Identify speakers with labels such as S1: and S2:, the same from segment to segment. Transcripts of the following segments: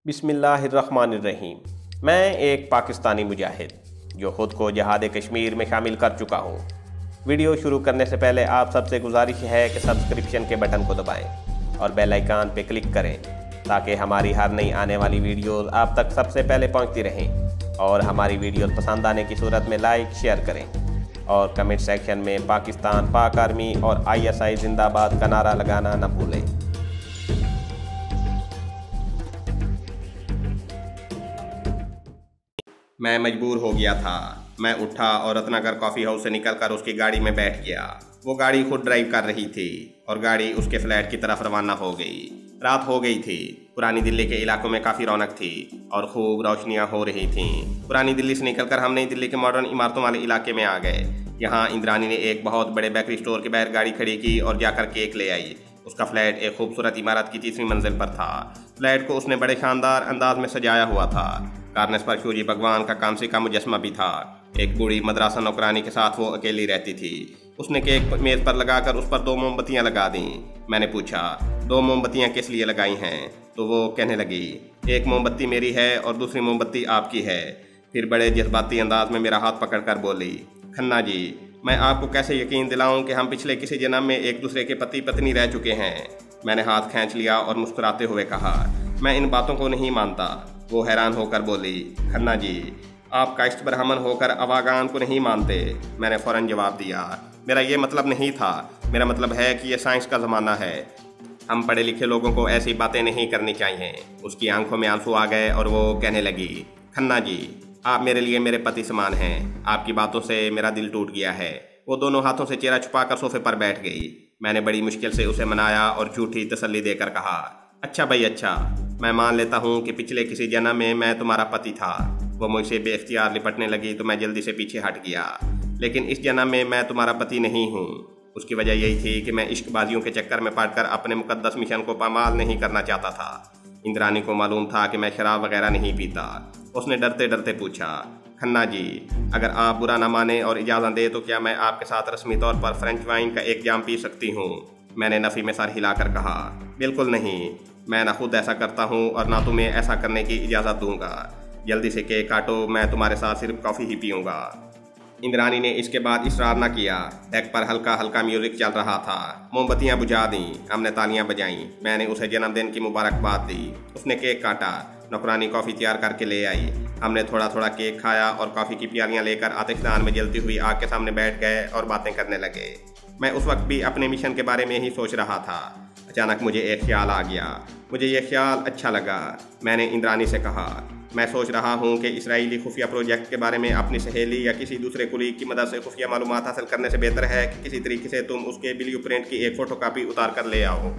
S1: बिस्मिल्लाहिर्रहमानिर्रहीम। मैं एक पाकिस्तानी मुजाहिद जो ख़ुद को जहाद कश्मीर में शामिल कर चुका हूँ। वीडियो शुरू करने से पहले आप सबसे गुजारिश है कि सब्सक्रिप्शन के बटन को दबाएं और बेल आइकन पर क्लिक करें ताकि हमारी हर नई आने वाली वीडियोज़ आप तक सबसे पहले पहुँचती रहें। और हमारी वीडियोज़ पसंद आने की सूरत में लाइक शेयर करें और कमेंट सेक्शन में पाकिस्तान, पाक आर्मी और ISI जिंदाबाद का नारा लगाना न भूलें। मैं मजबूर हो गया था। मैं उठा और रत्नाकर कॉफ़ी हाउस से निकलकर उसकी गाड़ी में बैठ गया। वो गाड़ी खुद ड्राइव कर रही थी और गाड़ी उसके फ्लैट की तरफ रवाना हो गई। रात हो गई थी। पुरानी दिल्ली के इलाकों में काफ़ी रौनक थी और खूब रोशनियां हो रही थीं। पुरानी दिल्ली से निकलकर हम नई दिल्ली के मॉडर्न इमारतों वाले इलाके में आ गए। यहाँ इंद्रानी ने एक बहुत बड़े बेकरी स्टोर के बाहर गाड़ी खड़ी की और जाकर केक ले आई। उसका फ्लैट एक खूबसूरत इमारत की तीसरी मंजिल पर था। फ्लैट को उसने बड़े शानदार अंदाज में सजाया हुआ था। कार्निस पर सूर्य भगवान का कांसे का मुजस्मा भी था। एक बूढ़ी मद्रासा नौकरानी के साथ वो अकेली रहती थी। उसने केक मेज पर लगाकर उस पर 2 मोमबत्तियां लगा दी। मैंने पूछा, 2 मोमबत्तियां किस लिए लगाई हैं? तो वो कहने लगी, एक मोमबत्ती मेरी है और दूसरी मोमबत्ती आपकी है। फिर बड़े जज्बाती अंदाज में मेरा हाथ पकड़कर बोली, खन्ना जी, मैं आपको कैसे यकीन दिलाऊं कि हम पिछले किसी जन्म में एक दूसरे के पति पत्नी रह चुके हैं। मैंने हाथ खींच लिया और मुस्कुराते हुए कहा, मैं इन बातों को नहीं मानता। वो हैरान होकर बोली, खन्ना जी, आप काइस्ट ब्राह्मण होकर अवागान को नहीं मानते। मैंने फ़ौरन जवाब दिया, मेरा ये मतलब नहीं था। मेरा मतलब है कि ये साइंस का ज़माना है। हम पढ़े लिखे लोगों को ऐसी बातें नहीं करनी चाहिए। उसकी आंखों में आंसू आ गए और वो कहने लगी, खन्ना जी, आप मेरे लिए मेरे पति समान हैं। आपकी बातों से मेरा दिल टूट गया है। वो दोनों हाथों से चेहरा छुपाकर सोफे पर बैठ गई। मैंने बड़ी मुश्किल से उसे मनाया और झूठी तसल्ली देकर कहा, अच्छा भाई अच्छा, मैं मान लेता हूँ कि पिछले किसी जन्म में मैं तुम्हारा पति था। वो मुझसे बेख्तियार लिपटने लगी तो मैं जल्दी से पीछे हट गया। लेकिन इस जन्म में मैं तुम्हारा पति नहीं हूँ। उसकी वजह यही थी कि मैं इश्कबाजियों के चक्कर में पड़कर अपने मुकद्दस मिशन को पामाल नहीं करना चाहता था। इंद्रानी को मालूम था कि मैं शराब वगैरह नहीं पीता। उसने डरते डरते पूछा, खन्ना जी, अगर आप बुरा ना माने और इजाज़त दें तो क्या मैं आपके साथ रस्मी तौर पर फ्रेंच वाइन का एक जाम पी सकती हूँ? मैंने नफ़ी में सर हिलाकर कहा, बिल्कुल नहीं। मैं ना खुद ऐसा करता हूँ और ना तुम्हें ऐसा करने की इजाज़त दूंगा। जल्दी से केक काटो, मैं तुम्हारे साथ सिर्फ कॉफ़ी ही पीऊँगा। इंद्रानी ने इसके बाद इसरार न किया। डेक पर हल्का हल्का म्यूजिक चल रहा था। मोमबत्तियाँ बुझा दी। हमने तालियाँ बजाईं। मैंने उसे जन्मदिन की मुबारकबाद दी। उसने केक काटा। नौकरानी कॉफ़ी तैयार करके ले आई। हमने थोड़ा थोड़ा केक खाया और कॉफ़ी की प्यालियाँ लेकर आतिशदान में जलती हुई आग के सामने बैठ गए और बातें करने लगे। मैं उस वक्त भी अपने मिशन के बारे में ही सोच रहा था। अचानक मुझे एक ख्याल आ गया। मुझे ये ख्याल अच्छा लगा। मैंने इंद्रानी से कहा, मैं सोच रहा हूँ कि इसराइली खुफिया प्रोजेक्ट के बारे में अपनी सहेली या किसी दूसरे कुलीग की मदद से खुफिया मालूमात हासिल करने से बेहतर है कि किसी तरीके से तुम उसके ब्लू प्रिंट की एक फ़ोटोकॉपी उतार कर ले आओ।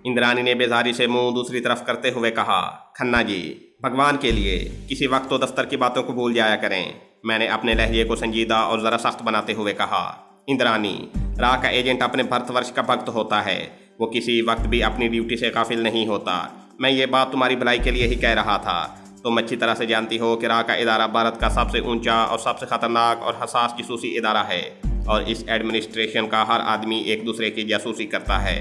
S1: इंद्रानी ने बेजारी से मुंह दूसरी तरफ करते हुए कहा, खन्ना जी, भगवान के लिए किसी वक्त तो दफ्तर की बातों को भूल जाया करें। मैंने अपने लहजे को संजीदा और ज़रा सख्त बनाते हुए कहा, इंद्रानी, राह का एजेंट अपने भारतवर्ष का भक्त होता है। वो किसी वक्त भी अपनी ड्यूटी से गाफिल नहीं होता। मैं ये बात तुम्हारी भलाई के लिए ही कह रहा था। तुम अच्छी तरह से जानती हो कि राह का इदारा भारत का सबसे ऊंचा और सबसे ख़तरनाक और हसास जासूसी इदारा है और इस एडमिनिस्ट्रेशन का हर आदमी एक दूसरे की जासूसी करता है।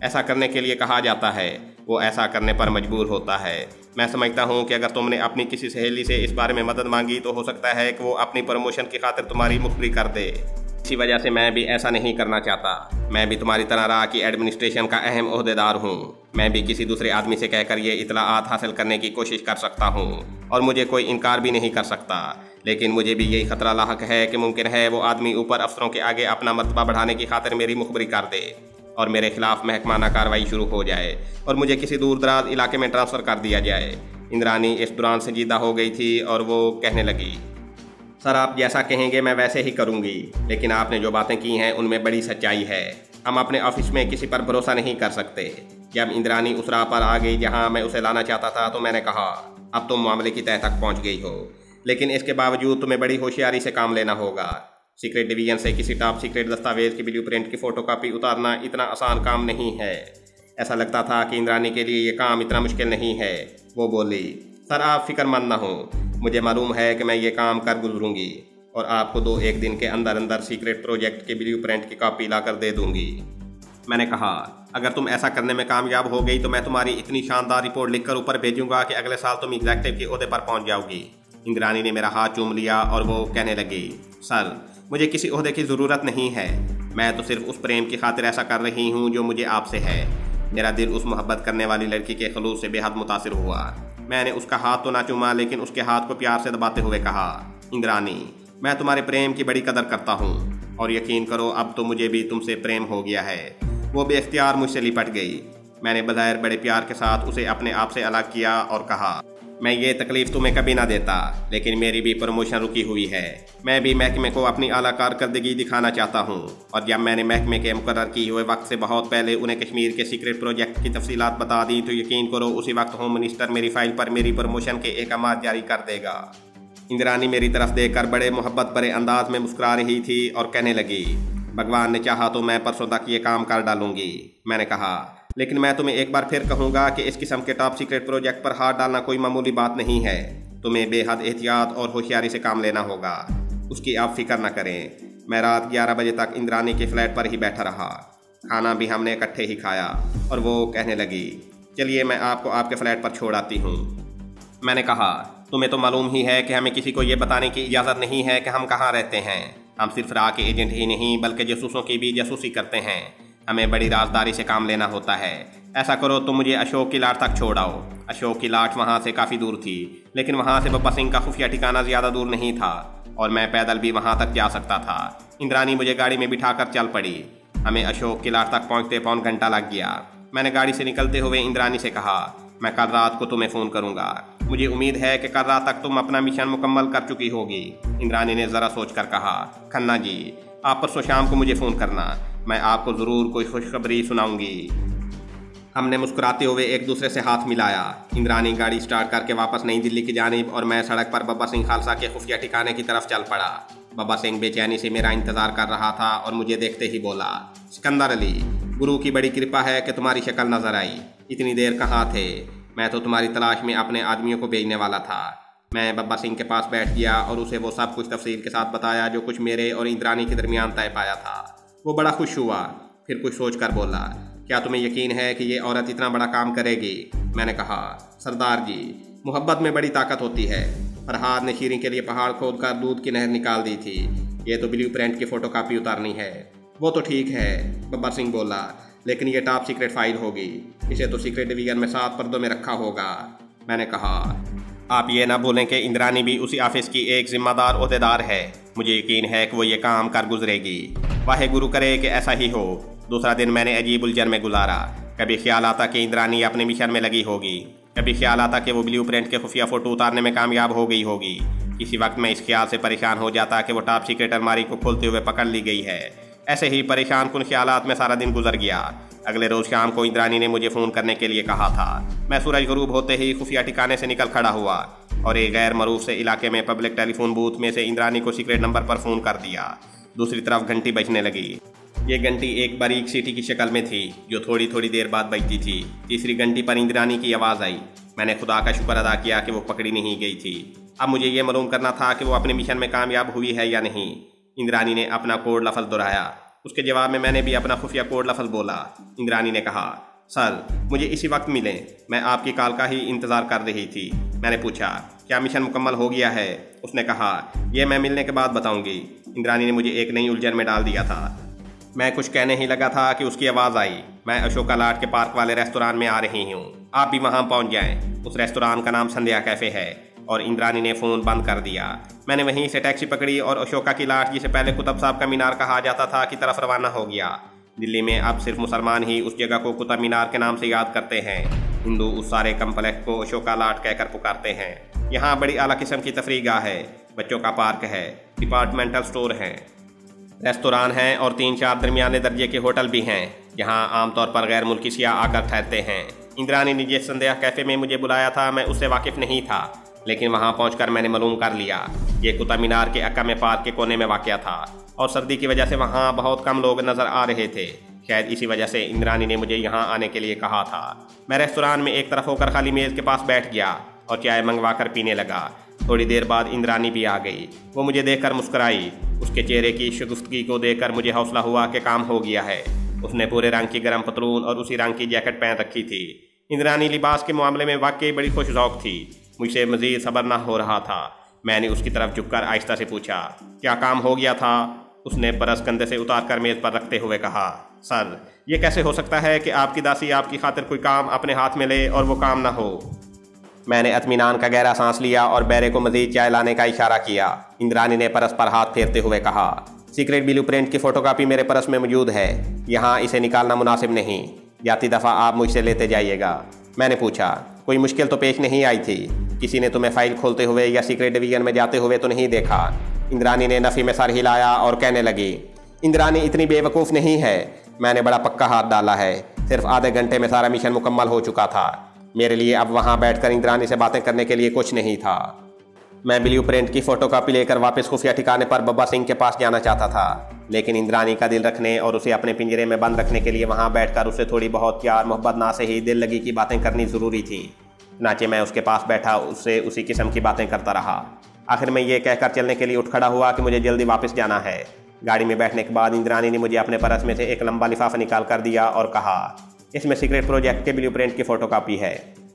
S1: ऐसा करने के लिए कहा जाता है, वो ऐसा करने पर मजबूर होता है। मैं समझता हूँ कि अगर तुमने अपनी किसी सहेली से इस बारे में मदद मांगी तो हो सकता है कि वो अपनी प्रमोशन की खातिर तुम्हारी मुखबिरी कर दे। इसी वजह से मैं भी ऐसा नहीं करना चाहता। मैं भी तुम्हारी तरह राह की एडमिनिस्ट्रेशन का अहम ओहदेदार हूँ। मैं भी किसी दूसरे आदमी से कहकर ये इतलाआत हासिल करने की कोशिश कर सकता हूँ और मुझे कोई इनकार भी नहीं कर सकता। लेकिन मुझे भी यही खतरा लाहक है कि मुमकिन है वो आदमी ऊपर अफसरों के आगे अपना मर्तबा बढ़ाने की खातिर मेरी मुखबिरी कर दे और मेरे खिलाफ महकमाना कार्रवाई शुरू हो जाए और मुझे किसी दूर दराज इलाके में ट्रांसफ़र कर दिया जाए। इंद्रानी इस दौरान संजीदा हो गई थी और वो कहने लगी, सर, आप जैसा कहेंगे मैं वैसे ही करूंगी। लेकिन आपने जो बातें की हैं उनमें बड़ी सच्चाई है। हम अपने ऑफिस में किसी पर भरोसा नहीं कर सकते। जब इंद्रानी उस राह पर आ गई जहां मैं उसे लाना चाहता था तो मैंने कहा, अब तुम मामले की तह तक पहुंच गई हो, लेकिन इसके बावजूद तुम्हें बड़ी होशियारी से काम लेना होगा। सीक्रेट डिवीजन से किसी टॉप सीक्रेट दस्तावेज की ब्लू प्रिंट की फ़ोटोकॉपी उतारना इतना आसान काम नहीं है। ऐसा लगता था कि इंद्रानी के लिए ये काम इतना मुश्किल नहीं है। वो बोली, सर, आप फिक्रमंद न हो। मुझे मालूम है कि मैं ये काम कर गुजरूंगी और आपको 2-1 दिन के अंदर अंदर सीक्रेट प्रोजेक्ट के ब्लू प्रिंट की कॉपी लाकर दे दूंगी। मैंने कहा, अगर तुम ऐसा करने में कामयाब हो गई तो मैं तुम्हारी इतनी शानदार रिपोर्ट लिखकर ऊपर भेजूंगा कि अगले साल तुम एग्जेक्टिव के ओहदे पर पहुंच जाओगी। इंद्रानी ने मेरा हाथ चूम लिया और वो कहने लगी, सर मुझे किसी ओहदे की ज़रूरत नहीं है, मैं तो सिर्फ उस प्रेम की खातिर ऐसा कर रही हूँ जो मुझे आपसे है। मेरा दिल उस मोहब्बत करने वाली लड़की के खलूस से बेहद मुतासिर हुआ। मैंने उसका हाथ तो ना चूमा लेकिन उसके हाथ को प्यार से दबाते हुए कहा, इंद्रानी मैं तुम्हारे प्रेम की बड़ी कदर करता हूँ और यकीन करो अब तो मुझे भी तुमसे प्रेम हो गया है। वो बेख्तियार मुझसे लिपट गई। मैंने बज़ाहिर बड़े प्यार के साथ उसे अपने आप से अलग किया और कहा, मैं ये तकलीफ़ तुम्हें कभी ना देता, लेकिन मेरी भी प्रमोशन रुकी हुई है। मैं भी महकमे को अपनी आला कारकर्दगी दिखाना चाहता हूँ और जब मैंने महकमे के मुकर्रर किए हुए वक्त से बहुत पहले उन्हें कश्मीर के सीक्रेट प्रोजेक्ट की तफसीलात बता दी तो यकीन करो उसी वक्त होम मिनिस्टर मेरी फाइल पर मेरी प्रमोशन के अहकाम जारी कर देगा। इंद्रानी मेरी तरफ देखकर बड़े मोहब्बत भरे अंदाज में मुस्कुरा रही थी और कहने लगी, भगवान ने चाहा तो मैं परसों तक ये काम कर डालूंगी। मैंने कहा, लेकिन मैं तुम्हें एक बार फिर कहूँगा कि इस किस्म के टॉप सीक्रेट प्रोजेक्ट पर हाथ डालना कोई मामूली बात नहीं है। तुम्हें बेहद एहतियात और होशियारी से काम लेना होगा। उसकी आप फिक्र न करें। मैं रात 11 बजे तक इंद्रानी के फ्लैट पर ही बैठा रहा। खाना भी हमने इकट्ठे ही खाया और वो कहने लगी, चलिए मैं आपको आपके फ्लैट पर छोड़ आती हूँ। मैंने कहा, तुम्हें तो मालूम ही है कि हमें किसी को ये बताने की इजाज़त नहीं है कि हम कहाँ रहते हैं। हम सिर्फ राह के एजेंट ही नहीं बल्कि जासूसों की भी जासूसी करते हैं। हमें बड़ी राजदारी से काम लेना होता है। ऐसा करो तुम मुझे अशोक की लाट तक छोड़ आओ। अशोक की लाट वहाँ से काफ़ी दूर थी, लेकिन वहाँ से बब्बर सिंह का खुफिया ठिकाना ज़्यादा दूर नहीं था और मैं पैदल भी वहाँ तक जा सकता था। इंद्रानी मुझे गाड़ी में बिठाकर चल पड़ी। हमें अशोक की लाट तक पहुँचते पौन घंटा लग गया। मैंने गाड़ी से निकलते हुए इंद्रानी से कहा, मैं कल रात को तुम्हें फ़ोन करूँगा। मुझे उम्मीद है कि कल रात तक तुम अपना मिशन मुकम्मल कर चुकी होगी। इंद्रानी ने ज़रा सोचकर कहा, खन्ना जी आप परसों शाम को मुझे फ़ोन करना, मैं आपको ज़रूर कोई खुशखबरी सुनाऊंगी। हमने मुस्कुराते हुए एक दूसरे से हाथ मिलाया। इंद्रानी गाड़ी स्टार्ट करके वापस नई दिल्ली की जानिब और मैं सड़क पर बब्बर सिंह खालसा के खुफिया ठिकाने की तरफ चल पड़ा। बब्बर सिंह बेचैनी से मेरा इंतज़ार कर रहा था और मुझे देखते ही बोला, सिकंदर अली गुरु की बड़ी कृपा है कि तुम्हारी शक्ल नज़र आई। इतनी देर कहाँ थे? मैं तो तुम्हारी तलाश में अपने आदमियों को भेजने वाला था। मैं बब्बर सिंह के पास बैठ गया और उसे वो सब कुछ तफसील के साथ बताया जो कुछ मेरे और इंद्रानी के दरमियान तय पाया था। वो बड़ा खुश हुआ, फिर कुछ सोच कर बोला, क्या तुम्हें यकीन है कि ये औरत इतना बड़ा काम करेगी? मैंने कहा, सरदार जी मोहब्बत में बड़ी ताकत होती है। फरहाद ने शीरी के लिए पहाड़ खोद कर दूध की नहर निकाल दी थी। ये तो ब्लू प्रिंट की फ़ोटोकॉपी उतारनी है। वो तो ठीक है, बब्बर सिंह बोला, लेकिन ये टॉप सीक्रेट फाइल होगी। इसे तो सीक्रेट डिवीजन में 7 पर्दों में रखा होगा। मैंने कहा, आप ये ना भूलें कि इंद्रानी भी उसी ऑफिस की एक जिम्मेदार ओहदेदार है। मुझे यकीन है कि वो ये काम कर गुजरेगी। वाहे गुरु करे कि ऐसा ही हो। दूसरा दिन मैंने अजीब उलझन में गुजारा। कभी ख्याल आता कि इंद्रानी अपने मिशन में लगी होगी, कभी ख्याल आता कि वो ब्लू प्रिंट के खुफिया फ़ोटो उतारने में कामयाब हो गई होगी। किसी वक्त मैं इस ख्याल से परेशान हो जाता कि वो टॉप सीक्रेट अलमारी को खोलते हुए पकड़ ली गई है। ऐसे ही परेशान कुन ख्यालात में सारा दिन गुजर गया। अगले रोज़ शाम को इंद्रानी ने मुझे फ़ोन करने के लिए कहा था। मैं सूरज गरूब होते ही खुफिया ठिकाने से निकल खड़ा हुआ और एक गैर मरूफ से इलाके में पब्लिक टेलीफोन बूथ में से इंद्रानी को सीक्रेट नंबर पर फ़ोन कर दिया। दूसरी तरफ घंटी बजने लगी। ये घंटी एक बारीक सीटी की शक्ल में थी जो थोड़ी थोड़ी देर बाद बजती थी। तीसरी घंटी पर इंद्रानी की आवाज़ आई। मैंने खुदा का शुक्र अदा किया कि वो पकड़ी नहीं गई थी। अब मुझे ये मालूम करना था कि वो अपने मिशन में कामयाब हुई है या नहीं। इंद्रानी ने अपना कोड लफ्ज़ दोहराया। उसके जवाब में मैंने भी अपना खुफिया कोड लफ्ज़ बोला। इंद्रानी ने कहा, सर मुझे इसी वक्त मिले, मैं आपकी कॉल का ही इंतज़ार कर रही थी। मैंने पूछा, क्या मिशन मुकम्मल हो गया है? उसने कहा, यह मैं मिलने के बाद बताऊंगी। इंद्रानी ने मुझे एक नई उलझन में डाल दिया था। मैं कुछ कहने ही लगा था कि उसकी आवाज़ आई। मैं अशोका लाट के पार्क वाले रेस्तोरां में आ रही हूँ, आप भी वहाँ पहुँच जाएं। उस रेस्तोरां का नाम संध्या कैफ़े है। और इंद्रानी ने फ़ोन बंद कर दिया। मैंने वहीं से टैक्सी पकड़ी और अशोका की लाट, जिसे पहले कुतुब साहब का मीनार कहा जाता था, की तरफ रवाना हो गया। दिल्ली में अब सिर्फ मुसलमान ही उस जगह को कुतुब मीनार के नाम से याद करते हैं। हिंदू उस सारे कम्प्लेक्स को अशोका लाट कहकर पुकारते हैं। यहाँ बड़ी आला किस्म की तफरीगाह है, बच्चों का पार्क है, डिपार्टमेंटल स्टोर हैं, रेस्तोरां हैं और 3-4 दरमियाने दर्जे के होटल भी हैं जहाँ आमतौर पर गैर मुल्की सियाह आकर ठहरते हैं। इंद्रानी ने जिस संध्या कैफ़े में मुझे बुलाया था मैं उससे वाकिफ़ नहीं था, लेकिन वहाँ पहुंचकर मैंने मालूम कर लिया ये कुतुब मीनार के अक्का में पार्क के कोने में वाक़या था और सर्दी की वजह से वहाँ बहुत कम लोग नज़र आ रहे थे। शायद इसी वजह से इंद्रानी ने मुझे यहाँ आने के लिए कहा था। मैं रेस्तोरां में एक तरफ होकर खाली मेज़ के पास बैठ गया और चाय मंगवा कर पीने लगा। थोड़ी देर बाद इंद्रानी भी आ गई। वो मुझे देखकर मुस्कुराई। उसके चेहरे की शगुफ्तगी को देखकर मुझे हौसला हुआ कि काम हो गया है। उसने पूरे रंग की गर्म पतलून और उसी रंग की जैकेट पहन रखी थी। इंद्रानी लिबास के मामले में वाकई बड़ी खुश शौक थी। मुझसे मजीद सब्र न हो रहा था। मैंने उसकी तरफ झुककर आहिस्ता से पूछा, क्या काम हो गया था? उसने परस कंधे से उतार कर मेज़ पर रखते हुए कहा, सर, ये कैसे हो सकता है कि आपकी दासी आपकी खातिर कोई काम अपने हाथ में ले और वो काम ना हो। मैंने इत्मीनान का गहरा सांस लिया और बैरे को मजीद चाय लाने का इशारा किया। इंद्रानी ने परस पर हाथ फेरते हुए कहा, सीक्रेट ब्लूप्रिंट की फ़ोटोकॉपी मेरे परस में मौजूद है। यहाँ इसे निकालना मुनासिब नहीं। जाती दफ़ा आप मुझसे लेते जाइएगा। मैंने पूछा, कोई मुश्किल तो पेश नहीं आई थी? किसी ने तुम्हें फाइल खोलते हुए या सीक्रेट डिवीजन में जाते हुए तो नहीं देखा? इंद्रानी ने नफ़ी में सर हिलाया और कहने लगी, इंद्रानी इतनी बेवकूफ़ नहीं है। मैंने बड़ा पक्का हाथ डाला है। सिर्फ आधे घंटे में सारा मिशन मुकम्मल हो चुका था। मेरे लिए अब वहाँ बैठकर इंद्रानी से बातें करने के लिए कुछ नहीं था। मैं ब्लूप्रिंट की फ़ोटोकॉपी लेकर वापस खुफिया ठिकाने पर बब्बर सिंह के पास जाना चाहता था, लेकिन इंद्रानी का दिल रखने और उसे अपने पिंजरे में बंद रखने के लिए वहाँ बैठकर उससे थोड़ी बहुत प्यार मोहब्बत ना से ही दिल लगी की बातें करनी ज़रूरी थी। चुनांचे मैं उसके पास बैठा उससे उसी किस्म की बातें करता रहा। आखिर में ये कहकर चलने के लिए उठ खड़ा हुआ कि मुझे जल्दी वापस जाना है। गाड़ी में बैठने के बाद इंद्रानी ने मुझे अपने परस में से एक लंबा लिफाफा निकाल कर दिया और कहा, इसमें सीक्रेट प्रोजेक्ट के ब्लूप्रिंट की फ़ोटोकॉपी है।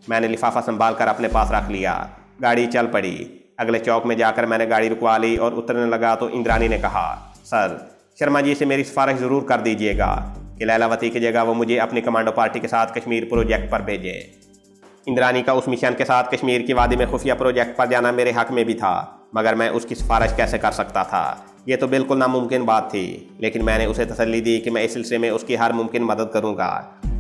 S1: मैंने लिफाफा संभाल कर अपने पास रख लिया। गाड़ी चल पड़ी। अगले चौक में जाकर मैंने गाड़ी रुकवा ली और उतरने लगा तो इंद्रानी ने कहा, सर, शर्मा जी से मेरी सिफारिश ज़रूर कर दीजिएगा कि लैलावती की जगह वो मुझे अपनी कमांडो पार्टी के साथ कश्मीर प्रोजेक्ट पर भेजें। इंद्रानी का उस मिशन के साथ कश्मीर की वादी में खुफिया प्रोजेक्ट पर जाना मेरे हक में भी था, मगर मैं उसकी सिफारिश कैसे कर सकता था? ये तो बिल्कुल नामुमकिन बात थी। लेकिन मैंने उसे तसल्ली दी कि मैं इस सिलसिले में उसकी हर मुमकिन मदद करूंगा।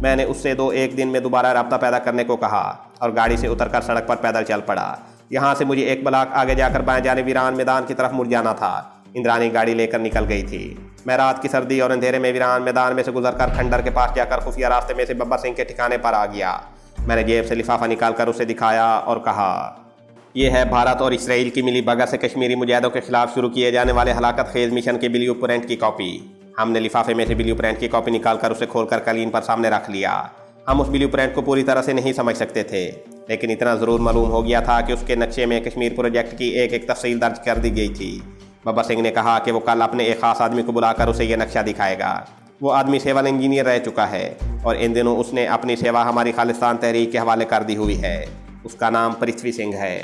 S1: मैंने उससे 2-1 दिन में दोबारा रब्ता पैदा करने को कहा और गाड़ी से उतरकर सड़क पर पैदल चल पड़ा। यहाँ से मुझे एक ब्लॉक आगे जाकर बाएं जाने वीरान मैदान की तरफ मुड़ जाना था। इंद्रानी गाड़ी लेकर निकल गई थी। मैं रात की सर्दी और अंधेरे में वीरान मैदान में से गुजरकर खंडर के पास जाकर खुफिया रास्ते में से बब्बर सिंह के ठिकाने पर आ गया। मैंने जेब से लिफाफा निकालकर उसे दिखाया और कहा, यह है भारत और इसराइल की मिली भगत से कश्मीरी मुजाहिदों के खिलाफ शुरू किए जाने वाले हलाकत खेज मिशन के ब्लूप्रिंट की कॉपी। हमने लिफाफे में से ब्लूप्रिंट की कॉपी निकालकर उसे खोलकर कालीन पर सामने रख लिया। हम उस ब्लूप्रिंट को पूरी तरह से नहीं समझ सकते थे, लेकिन इतना ज़रूर मालूम हो गया था कि उसके नक्शे में कश्मीर प्रोजेक्ट की एक तफसील दर्ज कर दी गई थी। बब्बर सिंह ने कहा कि वो कल अपने एक ख़ास आदमी को बुलाकर उसे यह नक्शा दिखाएगा। वो आदमी सिविल इंजीनियर रह चुका है और इन दिनों उसने अपनी सेवा हमारी खालिस्तान तहरीक के हवाले कर दी हुई है। उसका नाम पृथ्वी सिंह है।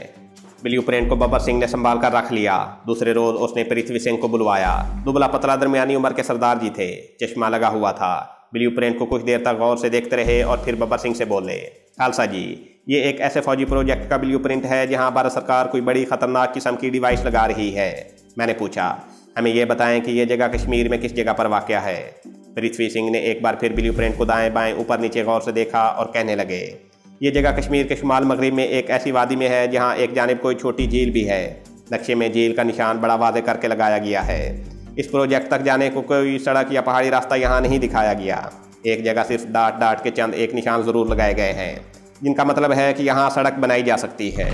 S1: ब्लूप्रिंट को बब्बर सिंह ने संभाल कर रख लिया। दूसरे रोज़ उसने पृथ्वी सिंह को बुलवाया। दुबला पतला दरमियानी उम्र के सरदार जी थे। चश्मा लगा हुआ था। ब्लूप्रिंट को कुछ देर तक गौर से देखते रहे और फिर बब्बर सिंह से बोले, खालसा जी, ये एक ऐसे फौजी प्रोजेक्ट का ब्लूप्रिंट है जहां भारत सरकार कोई बड़ी खतरनाक किस्म की डिवाइस लगा रही है। मैंने पूछा, हमें यह बताएं कि यह जगह कश्मीर में किस जगह पर वाक़या है। पृथ्वी सिंह ने एक बार फिर ब्लूप्रिंट को दाएं बाएं ऊपर नीचे गौर से देखा और कहने लगे, ये जगह कश्मीर के शुमाल मगरिब में एक ऐसी वादी में है जहां एक जानिब कोई छोटी झील भी है। नक्शे में झील का निशान बड़ा वाज़ेह करके लगाया गया है। इस प्रोजेक्ट तक जाने को कोई सड़क या पहाड़ी रास्ता यहाँ नहीं दिखाया गया। एक जगह सिर्फ डाट डाट के चंद एक निशान ज़रूर लगाए गए हैं, जिनका मतलब है कि यहाँ सड़क बनाई जा सकती है।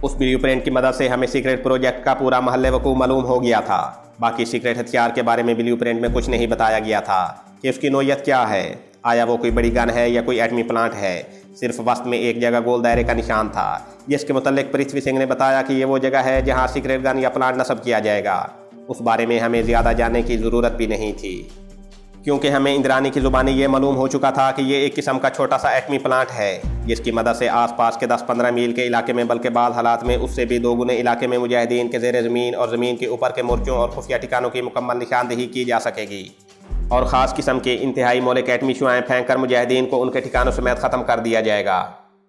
S1: उस ब्लूप्रिंट की मदद से हमें सीक्रेट प्रोजेक्ट का पूरा महल्ले वकूफ़ मालूम हो गया था। बाकी सीक्रेट हथियार के बारे में ब्लूप्रिंट में कुछ नहीं बताया गया था कि उसकी नोयत क्या है। आया वो कोई बड़ी गन है या कोई एटमी प्लांट है। सिर्फ वस्त में एक जगह गोल दायरे का निशान था, जिसके मुतालिक पृथ्वी सिंह ने बताया कि ये वो जगह है जहाँ सीक्रेट गन या प्लांट नस्ब किया जाएगा। उस बारे में हमें ज़्यादा जानने की ज़रूरत भी नहीं थी, क्योंकि हमें इंद्रानी की ज़ुबानी ये मालूम हो चुका था कि ये एक किस्म का छोटा सा एटमी प्लांट है, जिसकी मदद से आसपास के 10-15 मील के इलाके में, बल्कि बाद हालात में उससे भी 2 गुने इलाके में मुजाहिदीन के ज़ेर ज़मीन और ज़मीन के ऊपर के मोर्चों और खुफिया ठिकानों की मुकम्मल निशानदेही की जा सकेगी और ख़ास किस्म के इंतहाई मौलिक एटमी शुआएँ फेंक कर मुजाहिदीन को उनके ठिकानों समेत ख़त्म कर दिया जाएगा।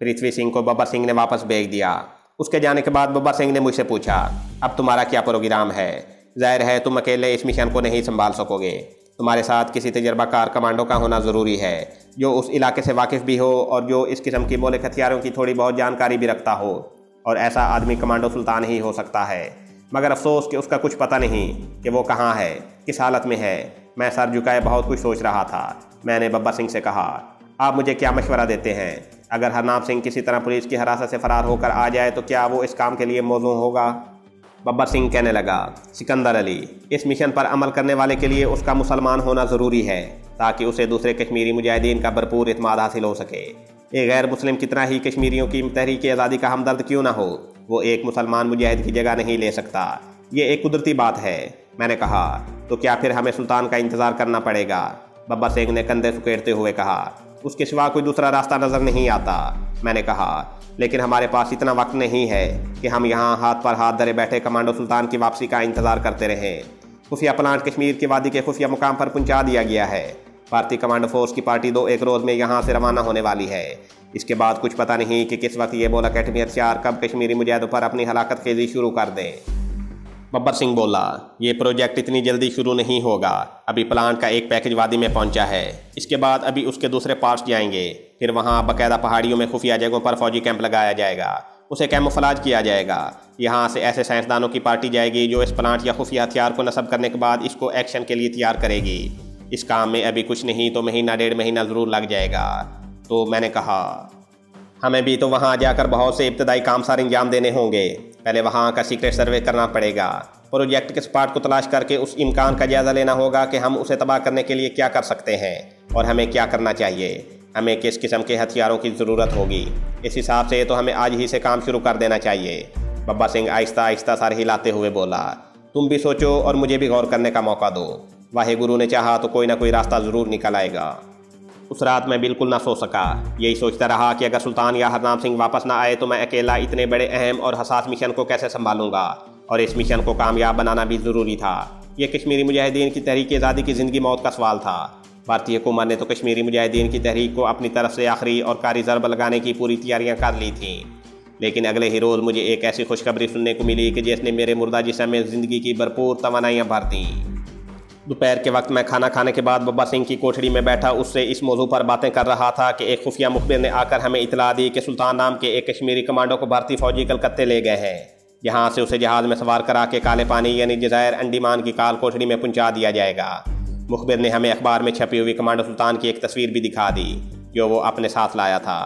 S1: पृथ्वी सिंह को बब्बर सिंह ने वापस भेज दिया। उसके जाने के बाद बब्बर सिंह ने मुझसे पूछा, अब तुम्हारा क्या प्रोग्राम है? जाहिर है तुम अकेले इस मिशन को नहीं संभाल सकोगे। तुम्हारे साथ किसी तजर्बाकार कमांडो का होना ज़रूरी है, जो उस इलाके से वाकिफ़ भी हो और जो इस किस्म की मौलिक हथियारों की थोड़ी बहुत जानकारी भी रखता हो। और ऐसा आदमी कमांडो सुल्तान ही हो सकता है, मगर अफसोस कि उसका कुछ पता नहीं कि वो कहाँ है, किस हालत में है। मैं सर झुकाए बहुत कुछ सोच रहा था। मैंने बब्बर सिंह से कहा, आप मुझे क्या मशवरा देते हैं? अगर हरनाम सिंह किसी तरह पुलिस की हिरासत से फ़रार होकर आ जाए तो क्या वो इस काम के लिए मौजूद होगा? बब्बर सिंह कहने लगा, सिकंदर अली, इस मिशन पर अमल करने वाले के लिए उसका मुसलमान होना ज़रूरी है, ताकि उसे दूसरे कश्मीरी मुजाहिदीन का भरपूर इत्मीनान हासिल हो सके। एक गैर मुस्लिम कितना ही कश्मीरियों की तहरीक आज़ादी का हमदर्द क्यों ना हो, वो एक मुसलमान मुजाहिद की जगह नहीं ले सकता। ये एक कुदरती बात है। मैंने कहा, तो क्या फिर हमें सुल्तान का इंतज़ार करना पड़ेगा? बब्बर सिंह ने कंधे सुकेड़ते हुए कहा। उसके सिवा कोई दूसरा रास्ता नजर नहीं आता। मैंने कहा, लेकिन हमारे पास इतना वक्त नहीं है कि हम यहाँ हाथ पर हाथ धरे बैठे कमांडो सुल्तान की वापसी का इंतजार करते रहें। खुफिया प्लांट कश्मीर की वादी के खुफिया मुकाम पर पहुंचा दिया गया है। भारतीय कमांडो फोर्स की पार्टी 2-1 रोज में यहाँ से रवाना होने वाली है। इसके बाद कुछ पता नहीं कि किस वक्त ये बोला कैटमियर 4 कब कश्मीरी मुजाहिदों पर अपनी हलाकत खेजी शुरू कर दें। बब्बर सिंह बोला, ये प्रोजेक्ट इतनी जल्दी शुरू नहीं होगा। अभी प्लांट का एक पैकेज वादी में पहुंचा है। इसके बाद अभी उसके दूसरे पार्ट्स जाएंगे। फिर वहां बाकायदा पहाड़ियों में खुफिया जगहों पर फौजी कैंप लगाया जाएगा। उसे कैमोफ्लेज किया जाएगा। यहाँ से ऐसे साइंसदानों की पार्टी जाएगी जो इस प्लांट या खुफिया हथियार को नस्ब करने के बाद इसको एक्शन के लिए तैयार करेगी। इस काम में अभी कुछ नहीं तो महीना 1.5 महीना ज़रूर लग जाएगा। तो मैंने कहा, हमें भी तो वहाँ जाकर बहुत से इब्तदाई काम सारे अंजाम देने होंगे। पहले वहाँ का सीक्रेट सर्वे करना पड़ेगा। प्रोजेक्ट के स्पॉट को तलाश करके उस इम्कान का जायज़ा लेना होगा कि हम उसे तबाह करने के लिए क्या कर सकते हैं और हमें क्या करना चाहिए। हमें किस किस्म के हथियारों की ज़रूरत होगी। इस हिसाब से तो हमें आज ही से काम शुरू कर देना चाहिए। बब्बर सिंह आहिस्ता आहिस्ता सर हिलाते हुए बोला, तुम भी सोचो और मुझे भी गौर करने का मौका दो। वाहेगुरु ने चाहा तो कोई ना कोई रास्ता ज़रूर निकल आएगा। उस रात मैं बिल्कुल ना सो सका। यही सोचता रहा कि अगर सुल्तान या हरनाम सिंह वापस ना आए तो मैं अकेला इतने बड़े अहम और हसास मिशन को कैसे संभालूंगा। और इस मिशन को कामयाब बनाना भी ज़रूरी था। ये कश्मीरी मुजाहिदीन की तहरीक आज़ादी की ज़िंदगी मौत का सवाल था। भारतीय हुकूमत ने तो कश्मीरी मुजाहिदीन की तहरीक को अपनी तरफ से आखिरी और कारी ज़रब लगाने की पूरी तैयारियां कर ली थीं। लेकिन अगले ही रोज़ मुझे एक ऐसी खुशखबरी सुनने को मिली कि जिसने मेरे मुर्दा जिस्म में ज़िंदगी की भरपूर तवानाइयाँ भर दी। दोपहर के वक्त मैं खाना खाने के बाद बब्बर सिंह की कोठरी में बैठा उससे इस मौजू पर बातें कर रहा था कि एक खुफिया मुखबिर ने आकर हमें इतला दी कि सुल्तान नाम के एक कश्मीरी कमांडो को भारतीय फौजी कलकत्ते ले गए हैं। यहाँ से उसे जहाज़ में सवार करा के काले पानी यानी जज़ायर अंडमान की काल कोठरी में पहुँचा दिया जाएगा। मुखबिर ने हमें अखबार में छपी हुई कमांडो सुल्तान की एक तस्वीर भी दिखा दी जो वो अपने साथ लाया था।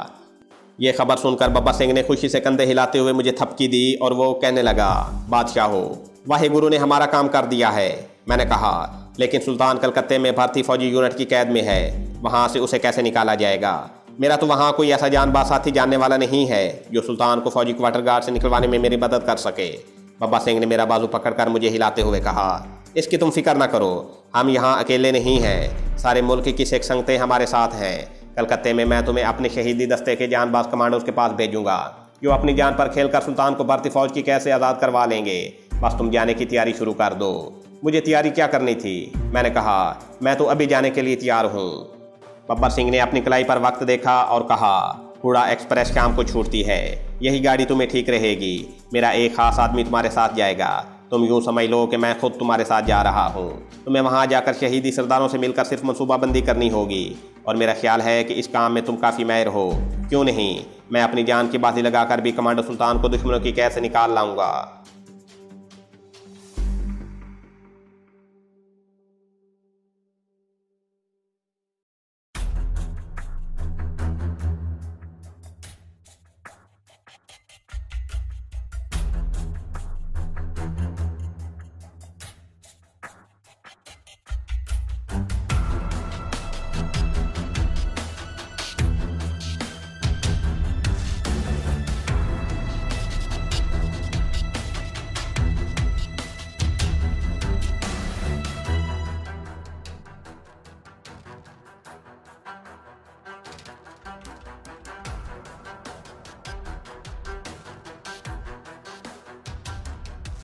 S1: ये खबर सुनकर बब्बर सिंह ने खुशी से कंधे हिलाते हुए मुझे थपकी दी और वो कहने लगा, बादशाहो, वाहेगुरु ने हमारा काम कर दिया है। मैंने कहा, लेकिन सुल्तान कलकत्ते में भारतीय फौजी यूनिट की कैद में है। वहाँ से उसे कैसे निकाला जाएगा? मेरा तो वहाँ कोई ऐसा जानबाज साथी जानने वाला नहीं है जो सुल्तान को फौजी क्वार्टर गार्ड से निकलवाने में मेरी मदद कर सके। बब्बर सिंह ने मेरा बाजू पकड़कर मुझे हिलाते हुए कहा, इसकी तुम फिक्र न करो, हम यहाँ अकेले नहीं हैं। सारे मुल्क की सिख संगतें हमारे साथ हैं। कलकत्ते में मैं तुम्हें अपने शहीदी दस्ते के जानबाज कमांडोज के पास भेजूंगा जो अपनी जान पर खेलकर सुल्तान को भारतीय फौज की कैद से आज़ाद करवा लेंगे। बस तुम जाने की तैयारी शुरू कर दो। मुझे तैयारी क्या करनी थी? मैंने कहा, मैं तो अभी जाने के लिए तैयार हूँ। बब्बर सिंह ने अपनी कलाई पर वक्त देखा और कहा, हुड़ा एक्सप्रेस शाम को छूटती है। यही गाड़ी तुम्हें ठीक रहेगी। मेरा एक खास आदमी तुम्हारे साथ जाएगा। तुम यूँ समझ लो कि मैं खुद तुम्हारे साथ जा रहा हूँ। तुम्हें वहाँ जाकर शहीदी सरदारों से मिलकर सिर्फ मनसूबाबंदी करनी होगी और मेरा ख्याल है कि इस काम में तुम काफ़ी माहिर हो। क्यों नहीं, मैं अपनी जान की बाजी लगाकर भी कमांडो सुल्तान को दुश्मनों की कैद से निकाल लाऊंगा।